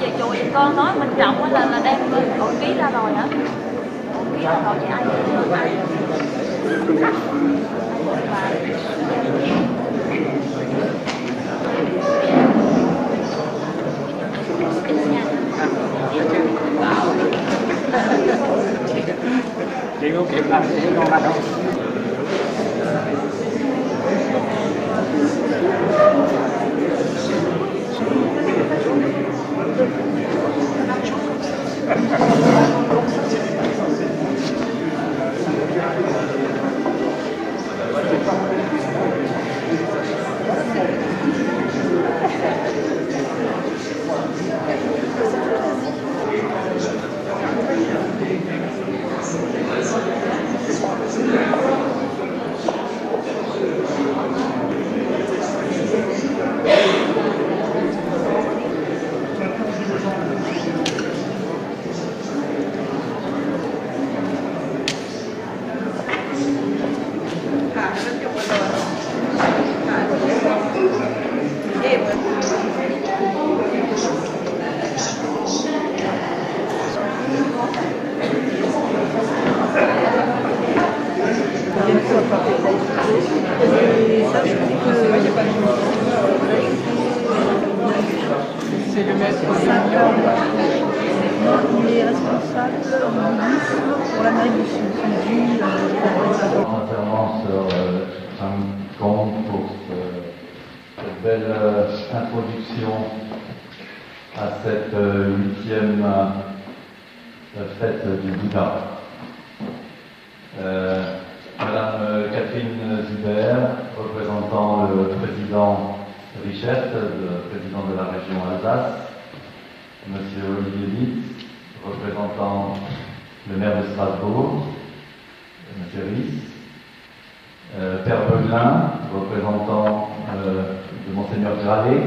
vậy chú con nói mình trọng á là đem ổn ký ra rồi hả? Ổn ký ra rồi thì ai chị có kịp làm gì con ra đâu. C'est le maître 5 ans. Il est responsable pour l'Amérique du Sud. Entièrement sur Kong pour cette belle introduction à cette 8e fête du Bouddha. Madame Catherine Zuber, représentant le président Richette, le président de la région Alsace, Monsieur Olivier Litz, représentant le maire de Strasbourg, Monsieur Ries, Père Beuglin, représentant de Monseigneur Gralet,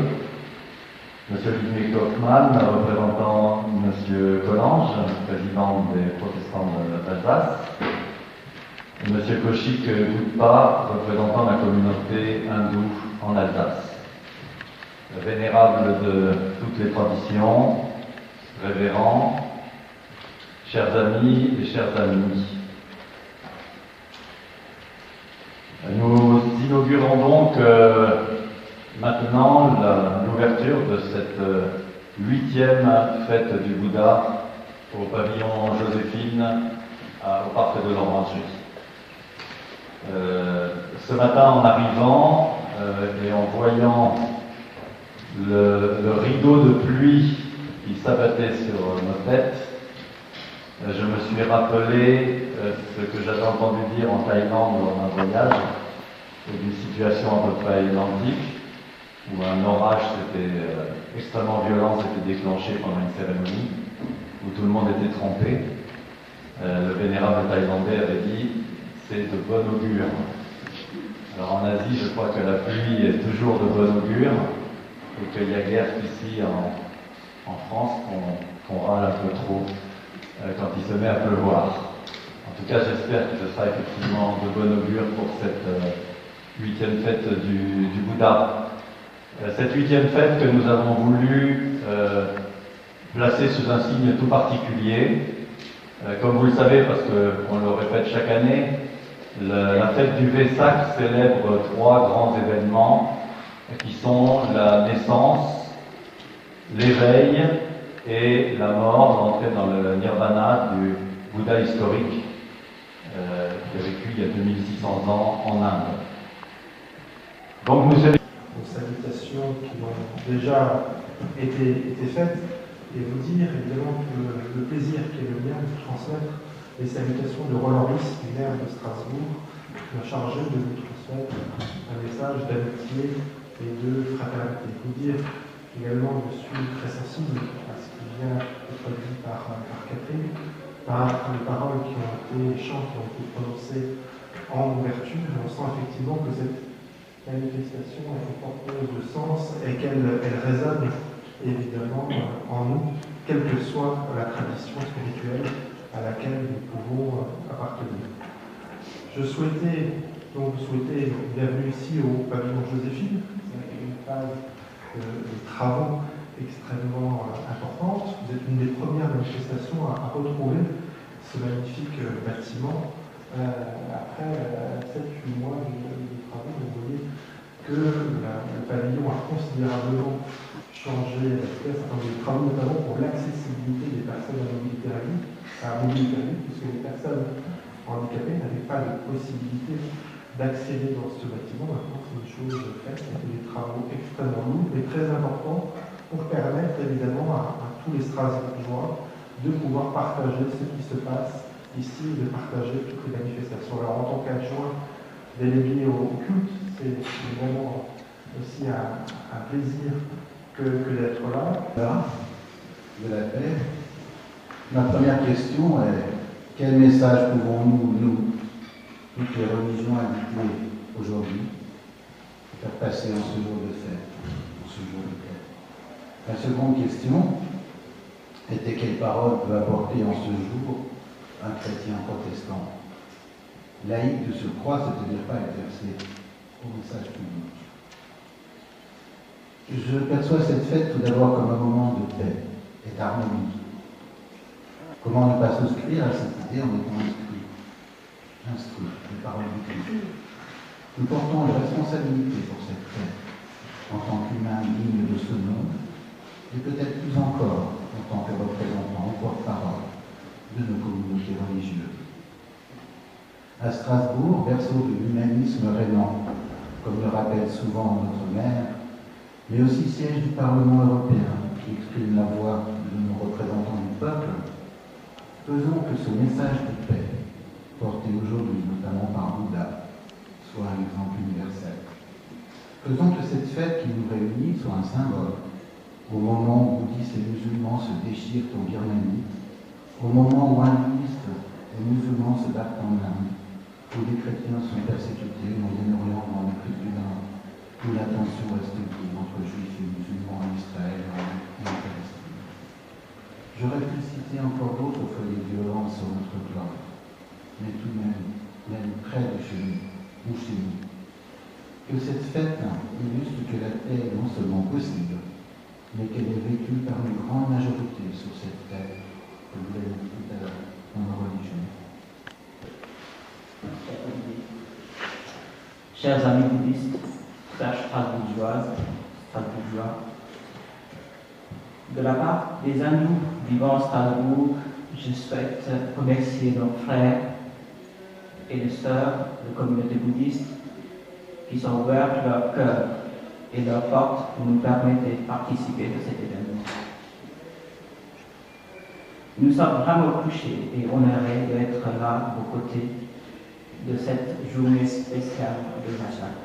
Monsieur Ludwig Hoffmann, représentant Monsieur Collange, président des protestants d'Alsace, Monsieur Kochik Goutpa, représentant la communauté hindoue en Alsace. Vénérables de toutes les traditions, révérends, chers amis et chères amies. Nous inaugurons donc maintenant l'ouverture de cette 8e fête du Bouddha au pavillon Joséphine au parc de l'Orangerie. Ce matin, en arrivant et en voyant le rideau de pluie qui s'abattait sur nos têtes, je me suis rappelé ce que j'avais entendu dire en Thaïlande lors d'un voyage, d'une situation à peu près identique, où un orage extrêmement violent s'était déclenché pendant une cérémonie, où tout le monde était trempé. Le vénérable thaïlandais avait dit « c'est de bon augure ». Alors en Asie, je crois que la pluie est toujours de bon augure, et qu'il y a guère qu'ici en France qu'on râle un peu trop quand il se met à pleuvoir. En tout cas, j'espère que ce sera effectivement de bon augure pour cette 8e fête du Bouddha. Cette 8e fête que nous avons voulu placer sous un signe tout particulier. Comme vous le savez, parce qu'on le répète chaque année, la fête du Vesak célèbre 3 grands événements qui sont la naissance, l'éveil et la mort, l'entrée dans le nirvana du Bouddha historique qui a vécu il y a 2600 ans en Inde. Donc nous célébrons aux salutations qui ont déjà été faites et vous dire évidemment que le plaisir qui est le mien de transmettre les salutations de Roland Ries, maire de Strasbourg, qui m'a chargé de vous transmettre un message d'amitié et de fraternité. Vous dire également que je suis très sensible à ce qui vient d'être dit par Catherine, par les paroles qui ont été, les chants qui ont été prononcés en ouverture. On sent effectivement que cette manifestation est porteuse de sens et qu'elle résonne évidemment en nous, quelle que soit la tradition spirituelle à laquelle nous pouvons appartenir. Je souhaitais donc bienvenue ici au pavillon Joséphine, une phase de travaux extrêmement importante. Vous êtes une des premières manifestations à retrouver ce magnifique bâtiment. Après 7-8 mois de travaux, vous voyez que le pavillon a considérablement changé, fait un certain nombre de travaux, notamment pour l'accessibilité des personnes à mobilité réduite, puisque les personnes handicapées n'avaient pas de possibilité d'accéder dans ce bâtiment. Maintenant, c'est une chose faite, c'était des travaux extrêmement lourds et très importants pour permettre évidemment à tous les Strasbourgeois de pouvoir partager ce qui se passe ici, de partager toutes les manifestations. Alors en tant qu'adjoint délégué au culte, c'est vraiment aussi un plaisir que d'être là. De la paix. Ma première question est: quel message pouvons-nous, nous, toutes les religions invitées aujourd'hui, faire passer en ce jour de fête, en ce jour de paix? La seconde question était: quelle parole peut apporter en ce jour un chrétien protestant, laïque de surcroît, c'est-à-dire pas exercé au message public? Je perçois cette fête tout d'abord comme un moment de paix et d'harmonie. Comment ne pas souscrire à cette idée en étant instruit des paroles du Christ? Nous portons une responsabilité pour cette fête, en tant qu'humains dignes de ce nom, et peut-être plus encore en tant que représentants ou porte-parole de nos communautés religieuses. À Strasbourg, berceau de l'humanisme régnant, comme le rappelle souvent notre maire, mais aussi siège du Parlement européen qui exprime la voix de nos représentants du peuple, faisons que ce message de paix, porté aujourd'hui notamment par Bouddha, soit un exemple universel. Faisons que cette fête qui nous réunit soit un symbole, au moment où bouddhistes et musulmans se déchirent en Birmanie, au moment où hindouistes et musulmans se battent en Inde, où les chrétiens sont persécutés au Moyen-Orient ou en Afrique du Nord, où la tension reste vive entre juifs et musulmans en Israël et en Palestine. J'aurais pu citer encore d'autres faits de violence sur notre globe, mais tout de même près de chez nous, ou chez nous. Que cette fête illustre que la paix est non seulement possible, mais qu'elle est vécue par une grande majorité sur cette terre, comme vous l'avez dit tout à l'heure, dans nos religions. Chers amis bouddhistes, chers strasbourgeois, de la part des hindous vivant à Strasbourg, je souhaite remercier nos frères et les sœurs de la communauté bouddhiste qui sont ouverts leur cœur et leurs portes pour nous permettre de participer à cet événement. Nous sommes vraiment touchés et honorés d'être là aux côtés de cette journée spéciale de Machak.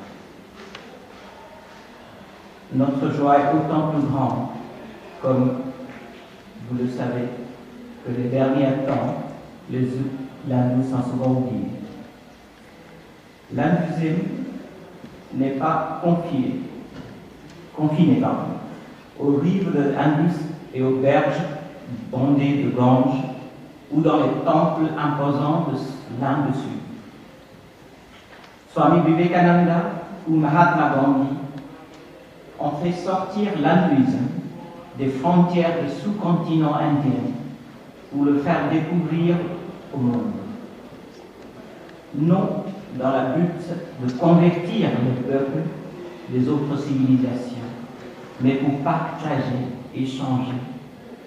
Notre joie est autant plus grande, comme vous le savez, que les derniers temps, l'hindou s'en souvent oublié. L'hindouisme n'est pas confiné aux rives de l'Indus et aux berges bondées de Gange ou dans les temples imposants de l'Inde du Sud. Swami Vivekananda ou Mahatma Gandhi ont fait sortir l'hindouisme des frontières du sous-continent indien pour le faire découvrir au monde. Non dans la but de convertir le peuple des autres civilisations, mais pour partager, échanger,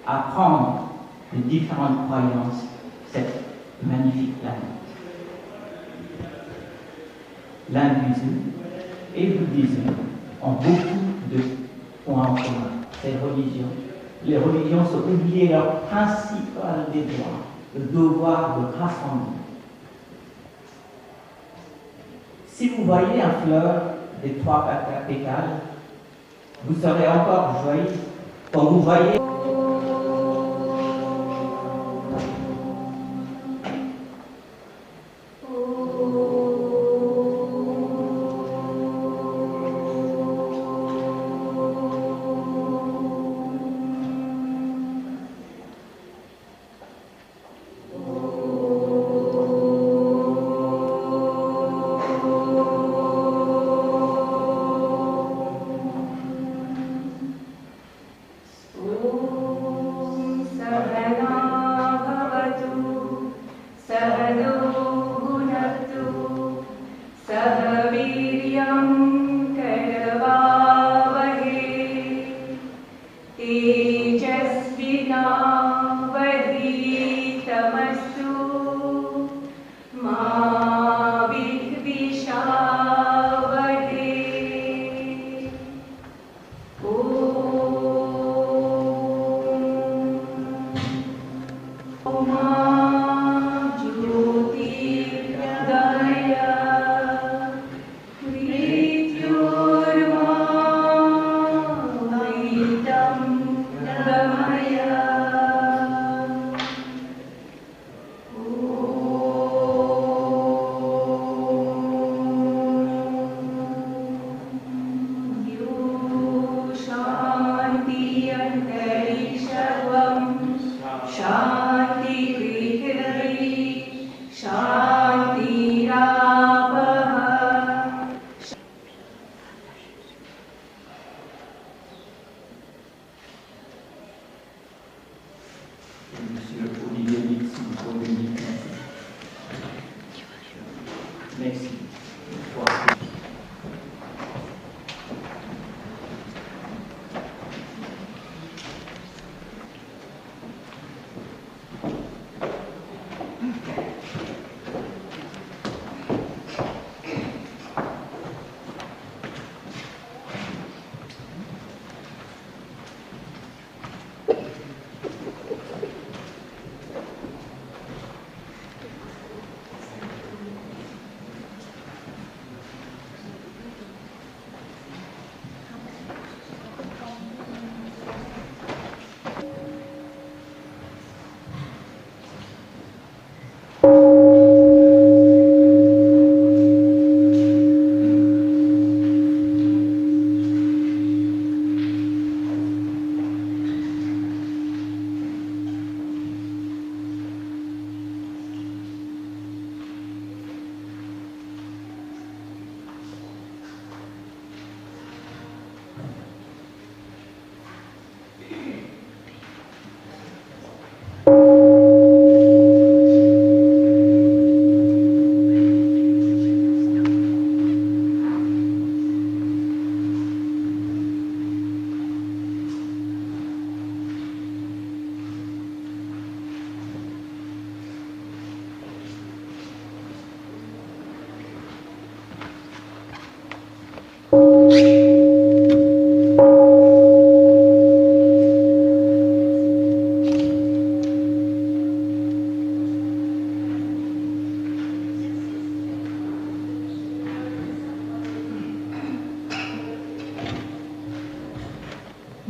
apprendre les différentes croyances de cette magnifique planète. L'hindouisme et le bouddhisme ont beaucoup de points en commun. Les religions sont oubliées leur principal devoir, le devoir de rassembler. Si vous voyez un fleur des 3 pétales, vous serez encore joyeux quand vous voyez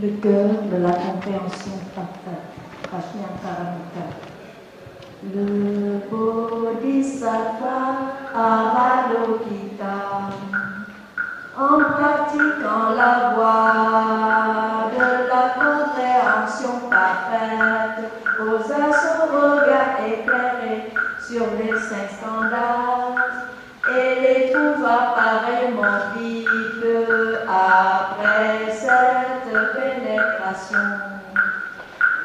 Le cœur de la compréhension parfaite, Prajnaparamita. Le Bodhisattva Avalokita, en pratiquant la voie de la compréhension parfaite, posa son regard éclairé sur les 5 standards et les trouva pareillement vides après cette pénétration.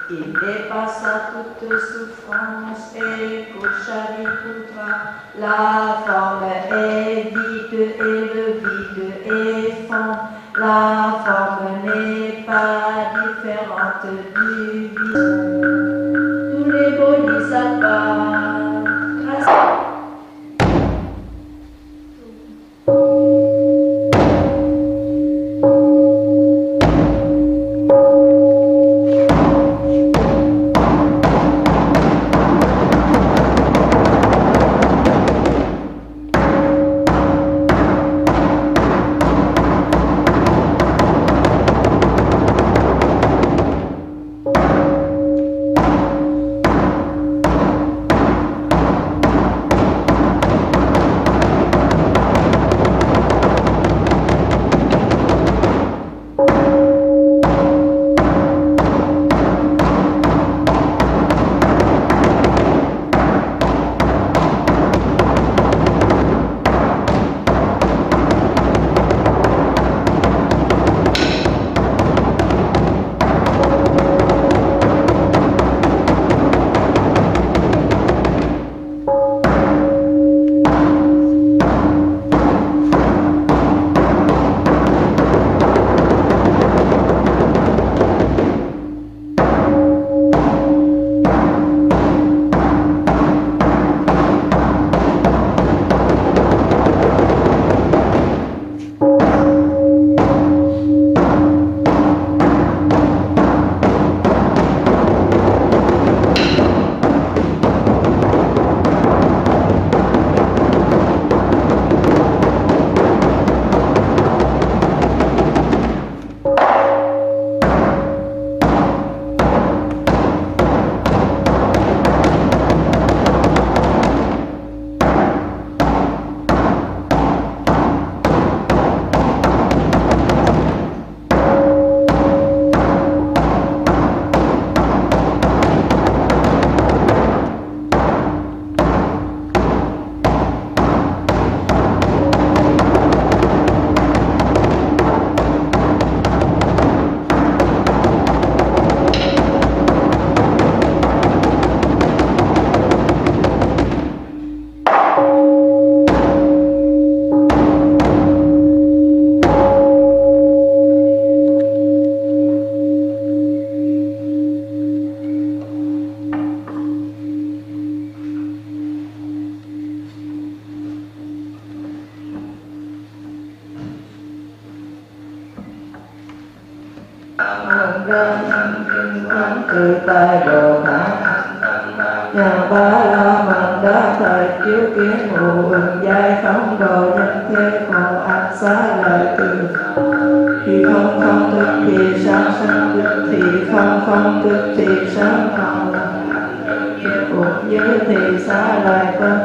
Il dépassa toute souffrance et Kushariputra, la forme est vide et le vide est fond. La forme n'est pas différente du vide. Tous les bodhisattvas ra kinh quán tự tại Bồ Tát. Nhà Ba La Mật Đa thời chiếu kiến ngụ ứng giai phóng độ nhân thế khổ ác xá lợi từ. Thì không không thức thì sáng sáng thức thì không thức thì sáng không. Cũng như thì xá lợi vân.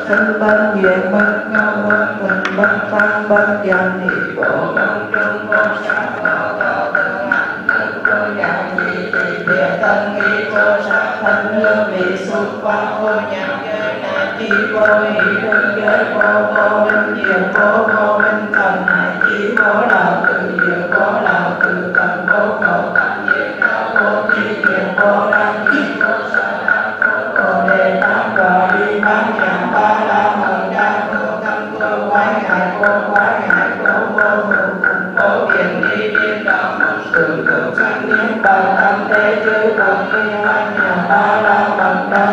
Thân bất duyên bất ngao bất tình bất tăng bất dần niệm bộ bất trung vô sát vô tô tự hành thức vô dạng dị tỳ địa tân nghi vô sát thân hương vị xúc pháp vô nhạc giới đại chi vô hỷ thân giới vô minh diệu vô minh thần hải chi vô lão tự diệu vô lão tự tận vô khổ tận diệu cao vô chi diệu vô đăng chi vô sa đa vô đề tam đà đi bán nhà Ba La Mật Đa vô tâm vô quái ngại vô vô điện đi điên đạo một sự tự sanh niết bàn tâm thế chư Phật vi hành nhà Ba La Mật Đa.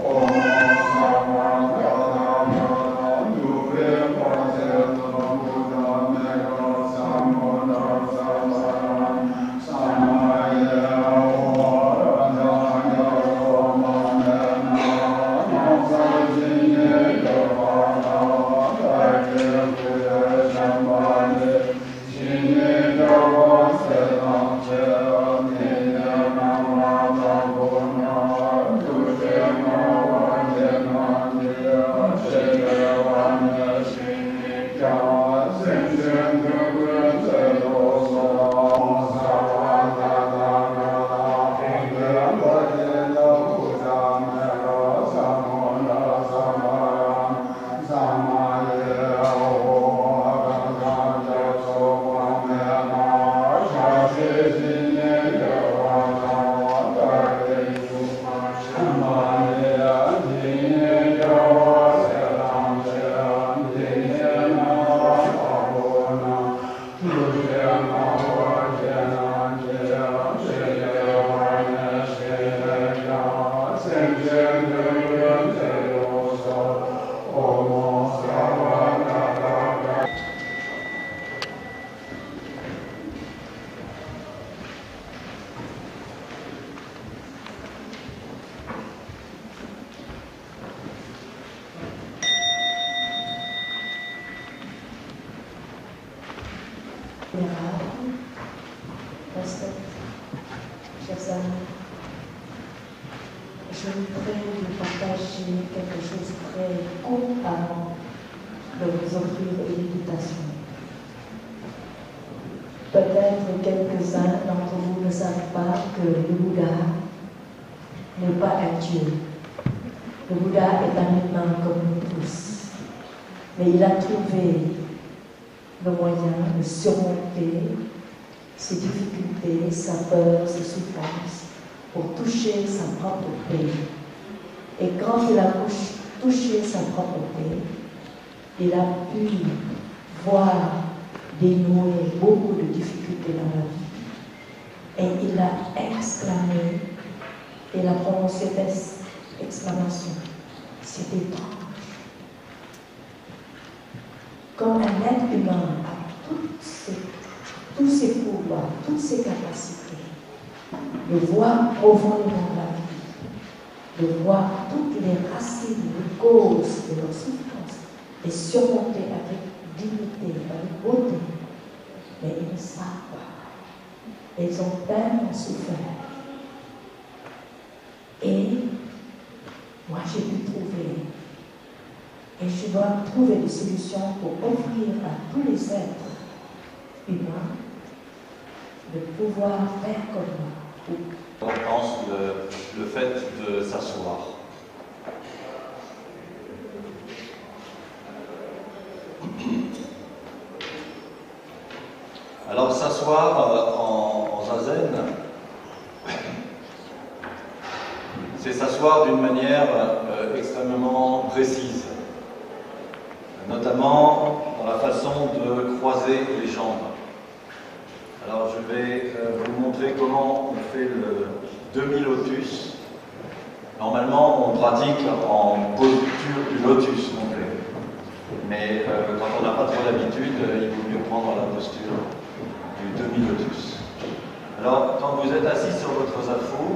Oh Chers amis, je voudrais vous partager quelque chose de très court avant de vous offrir une invitation. Peut-être quelques-uns d'entre vous ne savent pas que le Bouddha n'est pas un Dieu. Le Bouddha est un humain comme nous tous. Mais il a trouvé le moyen de surmonter ses difficultés, sa peur, ses souffrances, pour toucher sa propre paix. Et quand il a touché sa propre paix, il a pu voir dénouer beaucoup de difficultés dans la vie. Et il a exclamé, il a prononcé cette exclamation. C'est étrange. Comme un être humain a tous ses pouvoirs, toutes ses capacités, de voir profondément la vie, de voir toutes les racines, les causes de leur souffrance et surmonter avec dignité, avec beauté. Mais ils ne savent pas. Ils ont tellement souffert. Et moi, j'ai pu trouver, et je dois trouver des solutions pour offrir à tous les êtres humains de pouvoir faire comme moi. Je pense le fait de s'asseoir. Alors s'asseoir en zazen, c'est s'asseoir d'une manière extrêmement précise, notamment dans la façon de croiser les jambes. Alors je vais vous montrer comment on fait le demi-lotus. Normalement on pratique en posture du lotus complet. Mais quand on n'a pas trop l'habitude, il vaut mieux prendre la posture du demi-lotus. Alors quand vous êtes assis sur votre zafu,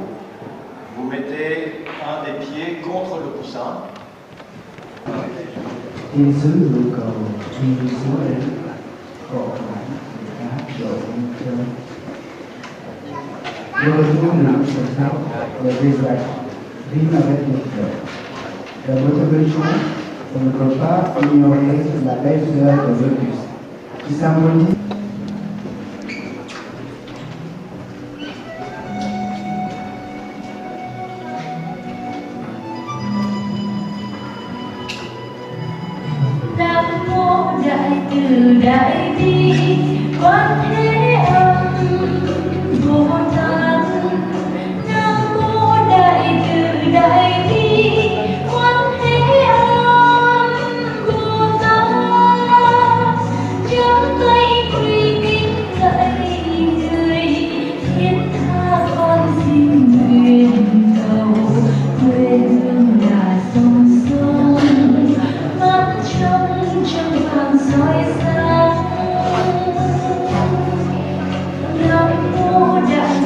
vous mettez un des pieds contre le coussin. La motivation, on ne peut pas ignorer la belle fleur de lotus, qui symbolise đại bi quan thế âm vô tận. Nam mô đại từ đại bi quan thế âm vô tận. Chắp tay quy kính lạy người thiết tha con xin nguyện cầu quê hương là sông sông mắt trong vàng soi sáng. Nam mô đại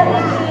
nước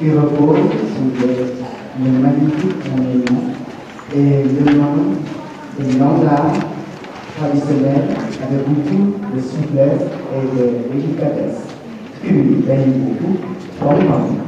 qui repose sur le magnifique monument et le nom des longues larmes traditionnelles avec beaucoup de souplesse et de délicatesse. Puis, ben, beaucoup, vraiment,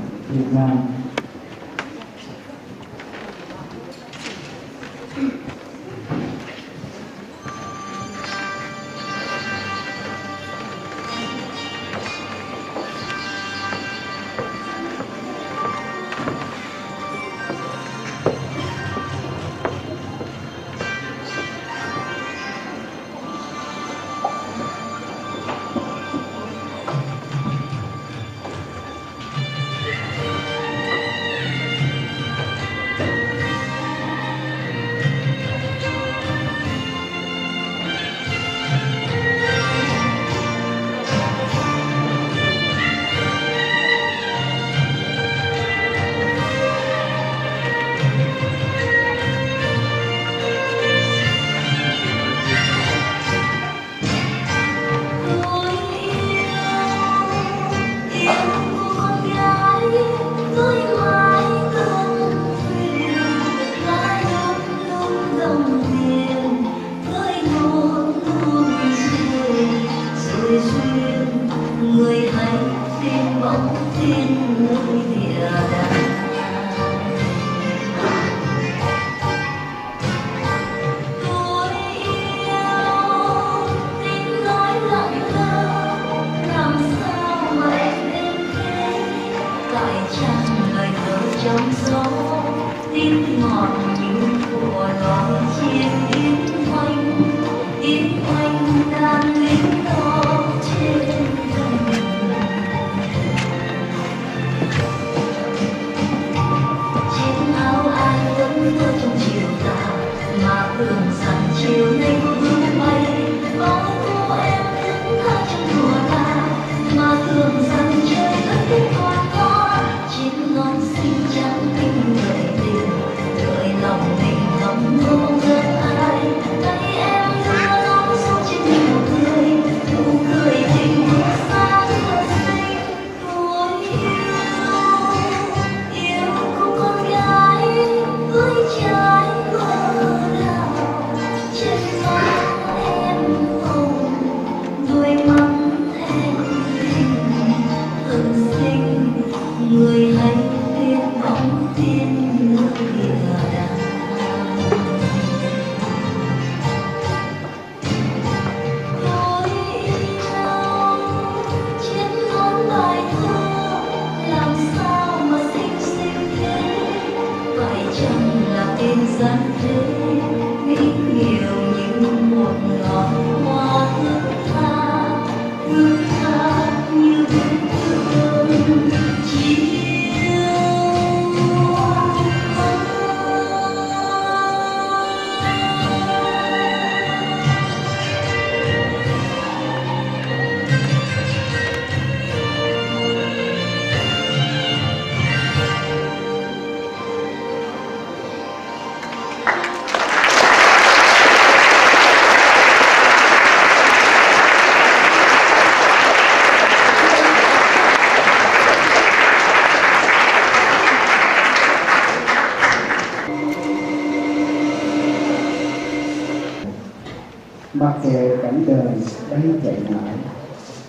mặc kệ cảnh đời bay chạy mãi,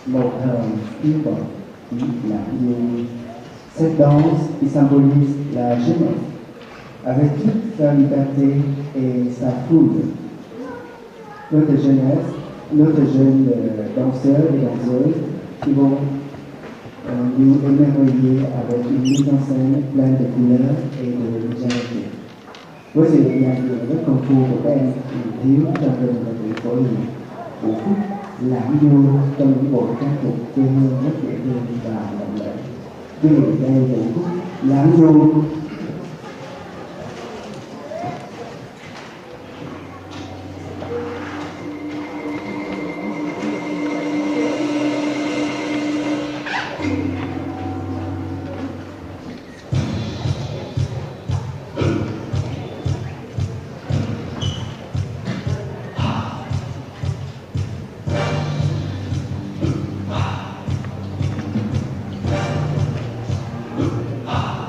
một thời yêu bờ chỉ lãng du. Cette danse qui symbolise la jeunesse, avec toute sa liberté et sa foule. Notre jeunesse, notre jeune danseurs et danseuses qui vont nous émerveiller avec une mise en scène pleine de couleurs et de légèreté. Với sự nhịp nhàng rất công phu của các em thì thiếu trong rừng và sự phổ hiệp của phút lãng du trong những bộ trang phục quê hương rất dễ thương và lộng lẫy. Vì đây vũ khúc lãng du Ah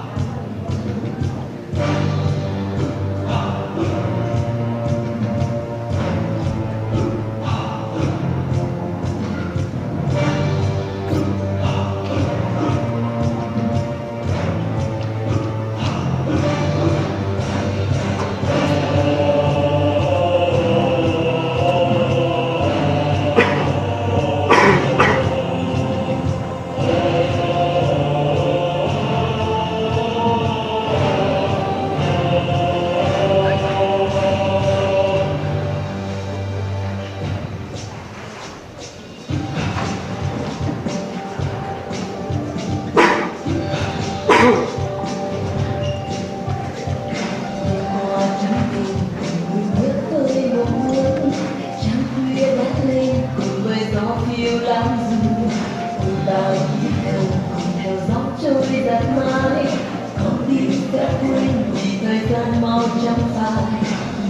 trong phai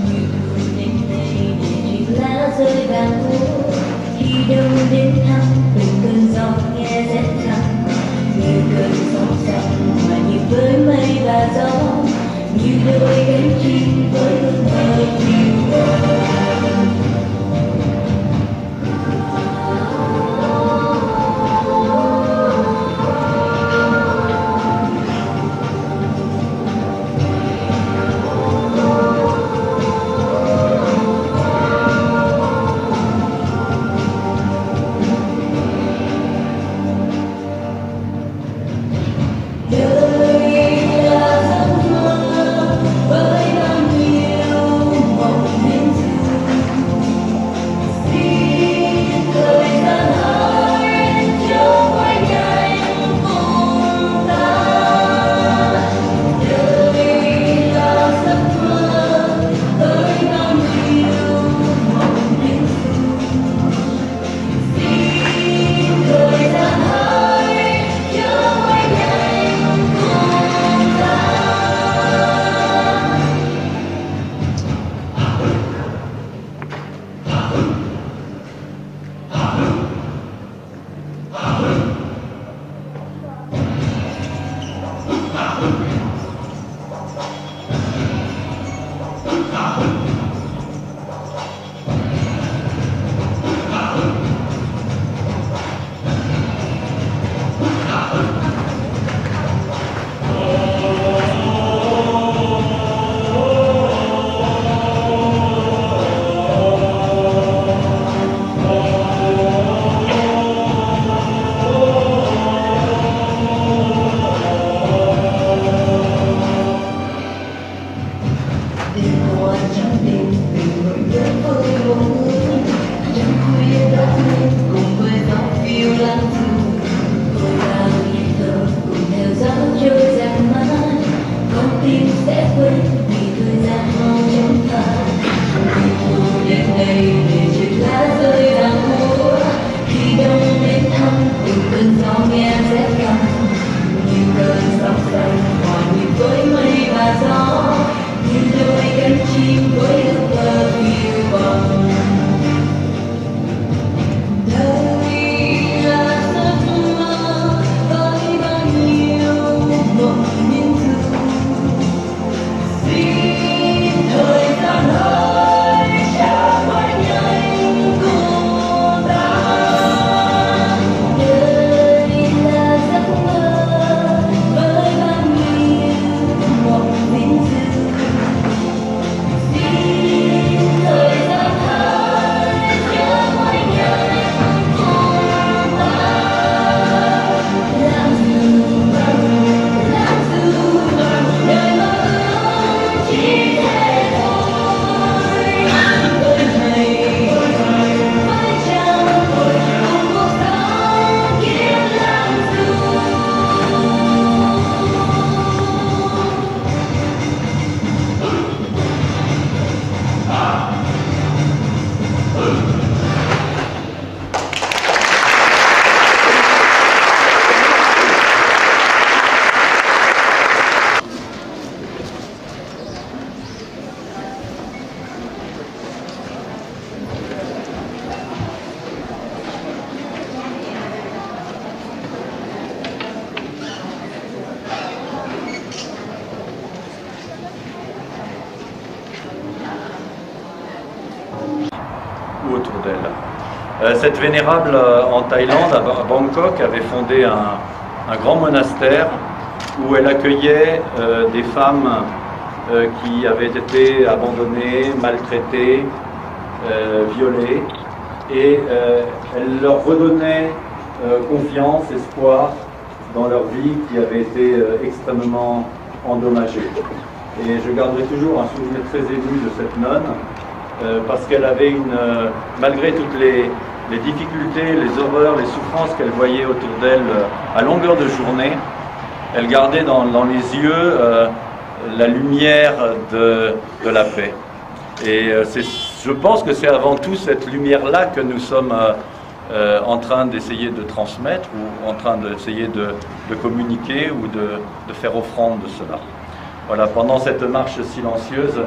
như tôi đến đây để chuyện lá rơi đang úa khi đâu đến thăm từng cơn gió nghe rét thẳng như cơn sóng xanh mà nhịp với mây và gió như đôi cánh chim với ước mơ phiêu bồng. Autour d'elle. Cette vénérable en Thaïlande, à Bangkok, avait fondé un grand monastère où elle accueillait des femmes qui avaient été abandonnées, maltraitées, violées, et elle leur redonnait confiance, espoir dans leur vie qui avait été extrêmement endommagée. Et je garderai toujours un souvenir très ému de cette nonne, parce qu'elle avait malgré toutes les difficultés, les horreurs, les souffrances qu'elle voyait autour d'elle à longueur de journée, elle gardait dans les yeux la lumière de la paix. Et je pense que c'est avant tout cette lumière-là que nous sommes en train d'essayer de transmettre, ou en train d'essayer de communiquer ou de faire offrande de cela. Voilà, pendant cette marche silencieuse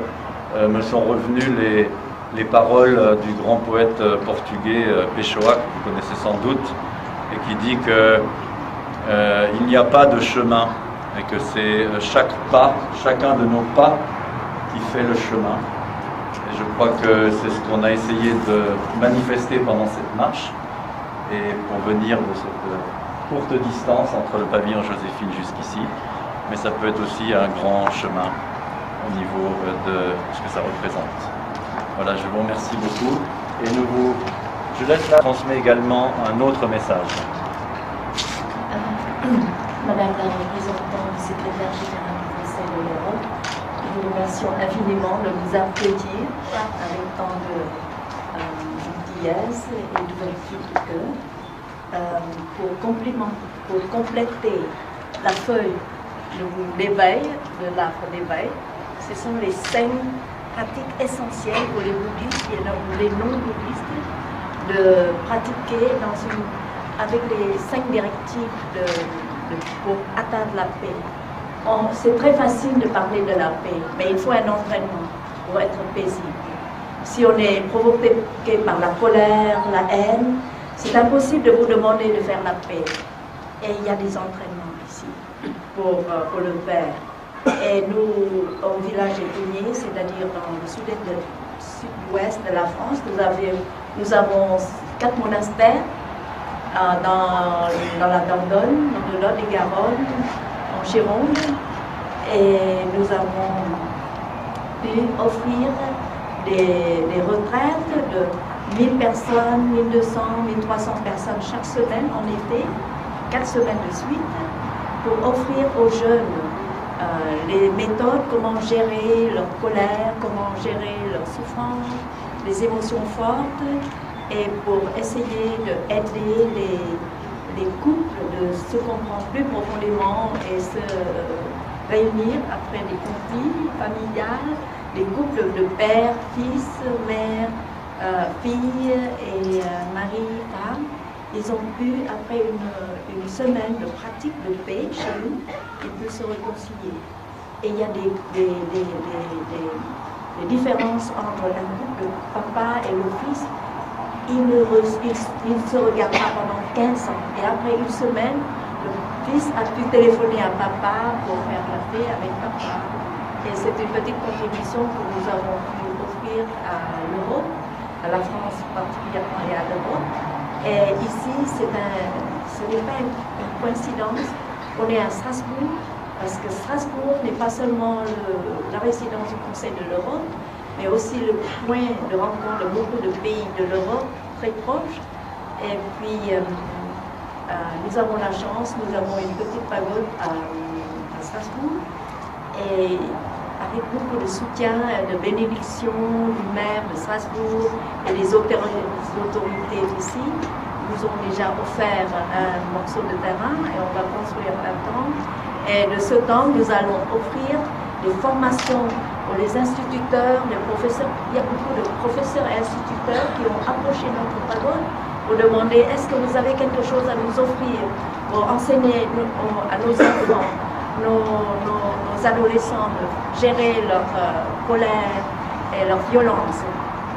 me sont revenues les paroles du grand poète portugais Pessoa, que vous connaissez sans doute, et qui dit que il n'y a pas de chemin, et que c'est chaque pas, chacun de nos pas qui fait le chemin. Et je crois que c'est ce qu'on a essayé de manifester pendant cette marche, et pour venir de cette courte distance entre le pavillon Joséphine jusqu'ici, mais ça peut être aussi un grand chemin au niveau de ce que ça représente. Voilà, je vous remercie beaucoup, et je laisse là, transmets également un autre message. Madame la représentante du secrétaire général du Conseil de l'Europe, nous vous remercions infiniment de nous applaudir avec tant de gentillesse et d'ouverture de cœur pour compléter la feuille d'éveil, de l'arbre d'éveil. Ce sont les 5 pratiques essentielles pour les bouddhistes et les non-bouddhistes de pratiquer avec les 5 directives pour atteindre la paix. C'est très facile de parler de la paix, mais il faut un entraînement pour être paisible. Si on est provoqué par la colère, la haine, c'est impossible de vous demander de faire la paix. Et il y a des entraînements ici pour le faire. Et nous, au village Épinier, c'est-à-dire dans le sud-ouest de la France, nous avons 4 monastères dans la Dordogne, dans le Lot-et-Garonne, en Gironde, et nous avons pu offrir des retraites de 1000 personnes, 1200, 1300 personnes chaque semaine en été, 4 semaines de suite, pour offrir aux jeunes les méthodes, comment gérer leur colère, comment gérer leur souffrance, les émotions fortes, et pour essayer d'aider les couples de se comprendre plus profondément et se réunir après des conflits familiales, les couples de père, fils, mère, fille et mari, femme. Ils ont pu, après une semaine de pratique de paix chez nous, ils peuvent se réconcilier. Et il y a des différences entre un couple, le papa et le fils. Ils ne se regardent pas pendant 15 ans. Et après une semaine, le fils a pu téléphoner à papa pour faire la paix avec papa. Et c'est une petite contribution que nous avons pu offrir à l'Europe, à la France particulièrement et à l'Europe. Et ici, ce n'est pas une coïncidence. On est à Strasbourg, parce que Strasbourg n'est pas seulement la résidence du Conseil de l'Europe, mais aussi le point de rencontre de beaucoup de pays de l'Europe très proches. Et puis, nous avons la chance, nous avons une petite pagode à Strasbourg, et avec beaucoup de soutien, de bénédiction du maire de Strasbourg et des autorités ici, nous ont déjà offert un morceau de terrain et on va construire un temple. Et de ce temple, nous allons offrir des formations pour les instituteurs, les professeurs. Il y a beaucoup de professeurs et instituteurs qui ont approché notre pagode pour demander est-ce que vous avez quelque chose à nous offrir pour enseigner à nos enfants, nos adolescents de gérer leur colère et leur violence.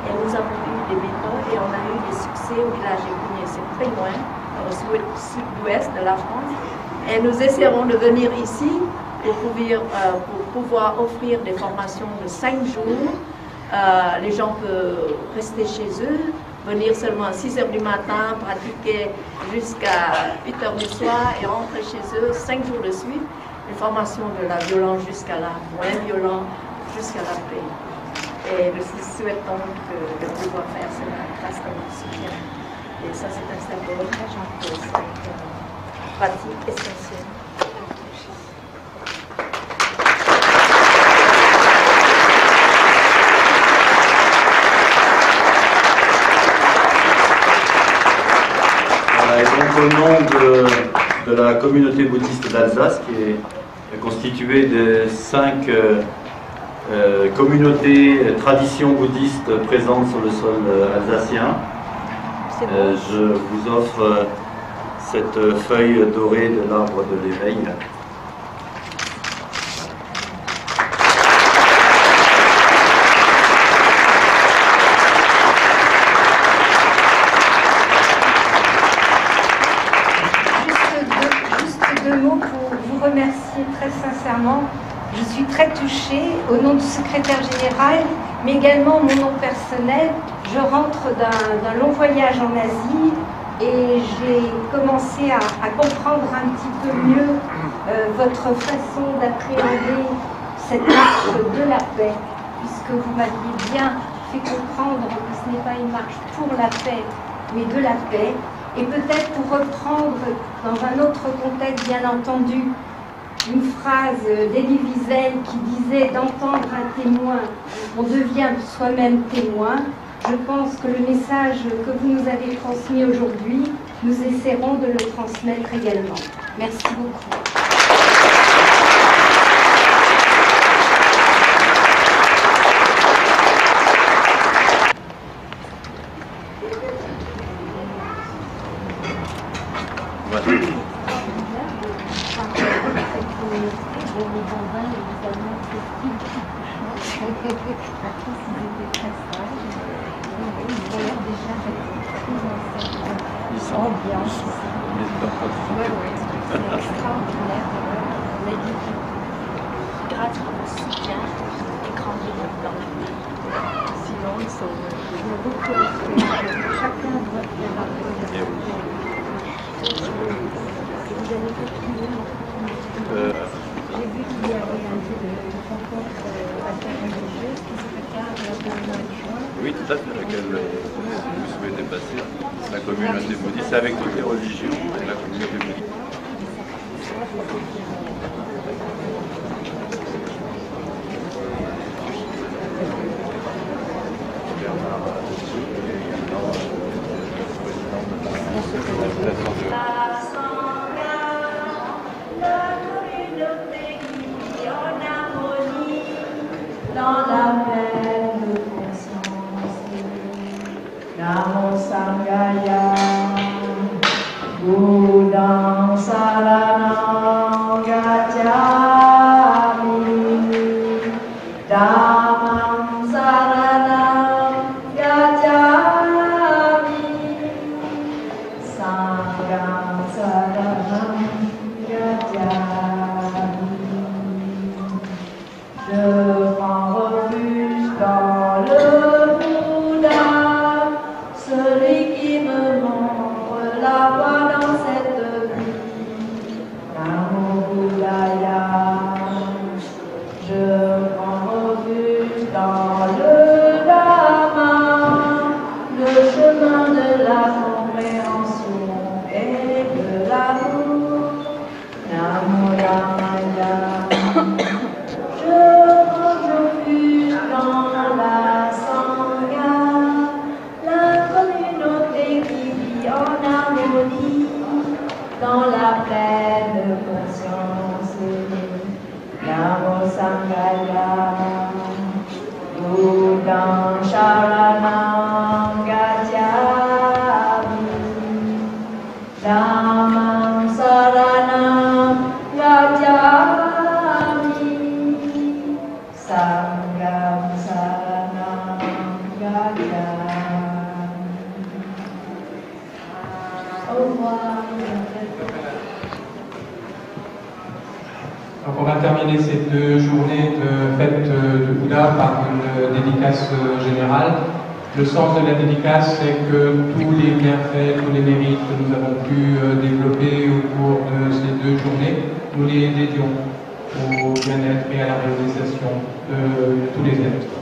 Et nous avons eu des méthodes et on a eu des succès au village Épinier, c'est très loin, dans le sud-ouest de la France. Et nous essaierons de venir ici pour pouvoir offrir des formations de 5 jours. Les gens peuvent rester chez eux, venir seulement à 6 h du matin, pratiquer jusqu'à 8 h du soir et rentrer chez eux 5 jours de suite. Une formation de la violence jusqu'à la moins violence, jusqu'à la paix. Et nous souhaitons de pouvoir faire cela grâce à notre soutien. Et ça, c'est un symbole de cette pratique essentielle. Voilà, et donc au nom de la communauté bouddhiste d'Alsace, qui est constituée de 5 communautés, traditions bouddhistes présentes sur le sol alsacien, je vous offre cette feuille dorée de l'arbre de l'éveil. sincèrement, je suis très touchée au nom du secrétaire général, mais également mon nom personnel. Je rentre d'un long voyage en Asie et j'ai commencé à comprendre un petit peu mieux votre façon d'appréhender cette marche de la paix, puisque vous m'aviez bien fait comprendre que ce n'est pas une marche pour la paix, mais de la paix. Et peut-être pour reprendre dans un autre contexte, bien entendu, une phrase d'Elie Wiesel qui disait d'entendre un témoin, on devient soi-même témoin. Je pense que le message que vous nous avez transmis aujourd'hui, nous essaierons de le transmettre également. Merci beaucoup. Ils sont bien. C'est extraordinaire. On a dit grâce au soutien et grandir dans la vie. Sinon, ils sont beaucoup chacun doit faire un peu. Vous allez continuer. J'ai vu qu'il y avait un peu de rencontre interreligieuse qui se prépare le mois de juin. Oui, tout à fait, laquelle vous souhaitez passer. La communauté bouddhiste, c'est avec toutes les religions et la communauté bouddhiste. Dans la pleine conscience, Namo Sangaya, Buddhang Saranang Gacchami, Dhammang Saranang Gacchami, Sanghang Saranang Gacchami. Je prends refuge dans le Bouddha, celui qui me montre la voie dans cette vie. Namo Buddhaya. Je prends refuge dans le Dhamma, le chemin de la compréhension et de l'amour. Namo Ramaya. La Sangha, la communauté qui vit en harmonie, dans la pleine conscience. Namo Sanghaya, Buddhang Sharanang Gacchami, Dhammang Saranang Gacchami, Sanghang Saranang Gacchami. Au revoir. Donc on va terminer cette journée de fête de Bouddha par une dédicace générale. Le sens de la dédicace, c'est que tous les bienfaits, tous les mérites que nous avons pu développer au cours de ces 2 journées, nous les dédions au bien-être et à la réalisation de tous les êtres.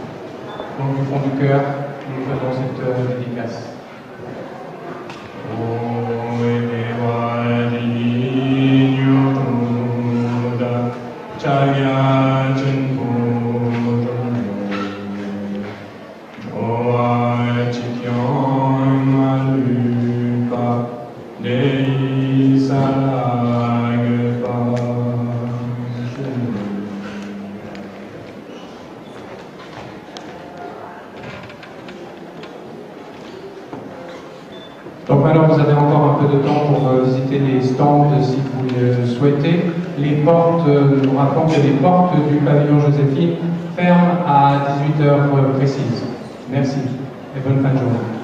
Donc du fond du cœur, nous faisons cette dédicace. Donc maintenant vous avez encore un peu de temps pour visiter les stands si vous le souhaitez. Les portes, nous rappelons que les portes du pavillon Joséphine ferment à 18h précises. Merci et bonne fin de journée.